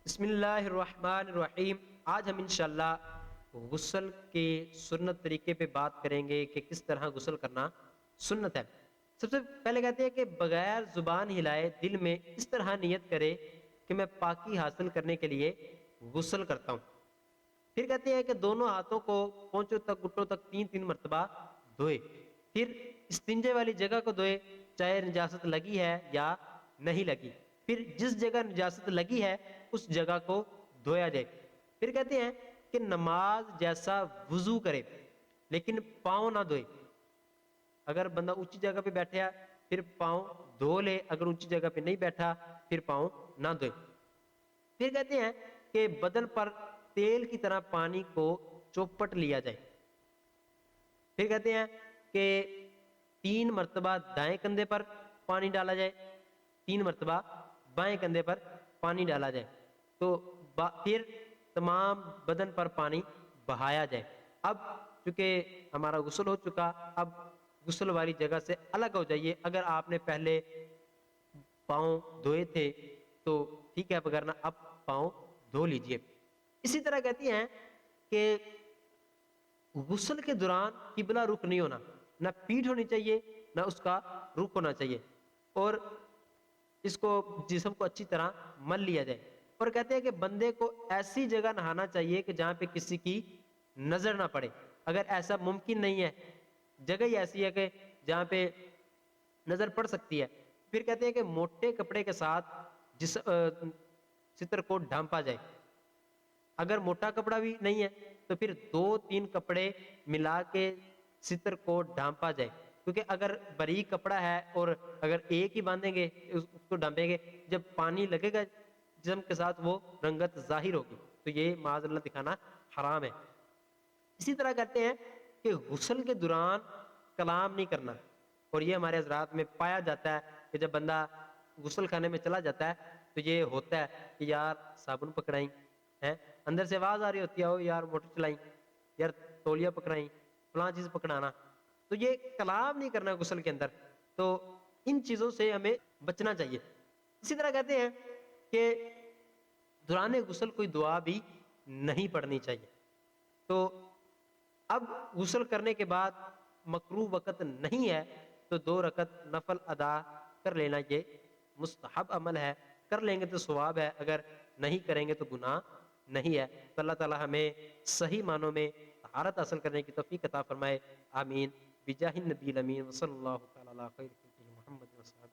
بسم اللہ الرحمن الرحیم۔ آج ہم انشاءاللہ غسل کے سنت طریقے پہ بات کریں گے کہ کس طرح غسل کرنا سنت ہے۔ سب سے پہلے کہتے ہیں کہ بغیر زبان ہلائے دل میں اس طرح نیت کرے کہ میں پاکی حاصل کرنے کے لیے غسل کرتا ہوں۔ پھر کہتے ہیں کہ دونوں ہاتھوں کو پونچوں تک گھٹوں تک 3 مرتبہ دھوئے، پھر استنجے والی جگہ کو دھوئے، چاہے نجاست لگی ہے یا نہیں لگی، پھر جس جگہ نجاست لگی ہے اس جگہ کو دھویا جائے۔ پھر کہتے ہیں کہ نماز جیسا وضو کرے لیکن پاؤں نہ دھوئے۔ اگر بندہ اونچی جگہ پہ بیٹھے پھر پاؤں دھو لے، اگر اونچی جگہ پہ نہیں بیٹھا پھر پاؤں نہ دھوئے۔ پھر کہتے ہیں کہ بدن پر تیل کی طرح پانی کو چوپٹ لیا جائے۔ پھر کہتے ہیں کہ 3 مرتبہ دائیں کندھے پر پانی ڈالا جائے، 3 مرتبہ بائیں کندھے پر پانی ڈالا جائے، تو پھر تمام بدن پر پانی بہایا جائے۔ اب چونکہ ہمارا غسل ہو چکا، اب غسل والی جگہ سے الگ ہو جائیے۔ اگر آپ نے پہلے پاؤں دھوئے تھے تو ٹھیک ہے، وگرنہ اب پاؤں دھو لیجئے۔ اسی طرح کہتی ہیں کہ غسل کے دوران قبلہ رخ نہیں ہونا، نہ پیٹھ ہونی چاہیے نہ اس کا رخ ہونا چاہیے، اور اس کو جسم کو اچھی طرح مل لیا جائے۔ اور کہتے ہیں کہ بندے کو ایسی جگہ نہانا چاہیے کہ جہاں پہ کسی کی نظر نہ پڑے۔ اگر ایسا ممکن نہیں ہے، جگہ ہی ایسی ہے کہ جہاں پہ نظر پڑ سکتی ہے، پھر کہتے ہیں کہ موٹے کپڑے کے ساتھ ستر کو ڈھانپا جائے۔ اگر موٹا کپڑا بھی نہیں ہے تو پھر 2-3 کپڑے ملا کے ستر کو ڈھانپا جائے، کیونکہ اگر باریک کپڑا ہے اور اگر ایک ہی باندھیں گے اس کو ڈھانپیں گے، جب پانی لگے گا جسم کے ساتھ وہ رنگت ظاہر ہوگی، تو یہ معاذ اللہ دکھانا حرام ہے۔ اسی طرح کہتے ہیں کہ غسل کے دوران کلام نہیں کرنا، اور یہ ہمارے حضرات میں پایا جاتا ہے کہ جب بندہ غسل خانے میں چلا جاتا ہے تو یہ ہوتا ہے کہ یار صابن پکڑائیں، اندر سے آواز آ رہی ہوتی ہے او یار موٹر چلائیں، یار تولیہ پکڑائیں، فلاں چیز پکڑانا، تو یہ کلام نہیں کرنا غسل کے اندر۔ تو ان چیزوں سے ہمیں بچنا چاہیے۔ اسی طرح کہتے ہیں کہ دوران غسل کوئی دعا بھی نہیں پڑھنی چاہیے۔ تو اب غسل کرنے کے بعد مکروہ وقت نہیں ہے تو 2 رکعت نفل ادا کر لینا، یہ مستحب عمل ہے، کر لیں گے تو ثواب ہے، اگر نہیں کریں گے تو گناہ نہیں ہے۔ تو اللہ تعالی ہمیں صحیح معنوں میں طہارت حاصل کرنے کی توفیق عطا فرمائے، آمین، بجاہ النبی الامین، وصلی اللہ تعالی علی خیر خلقہ محمد۔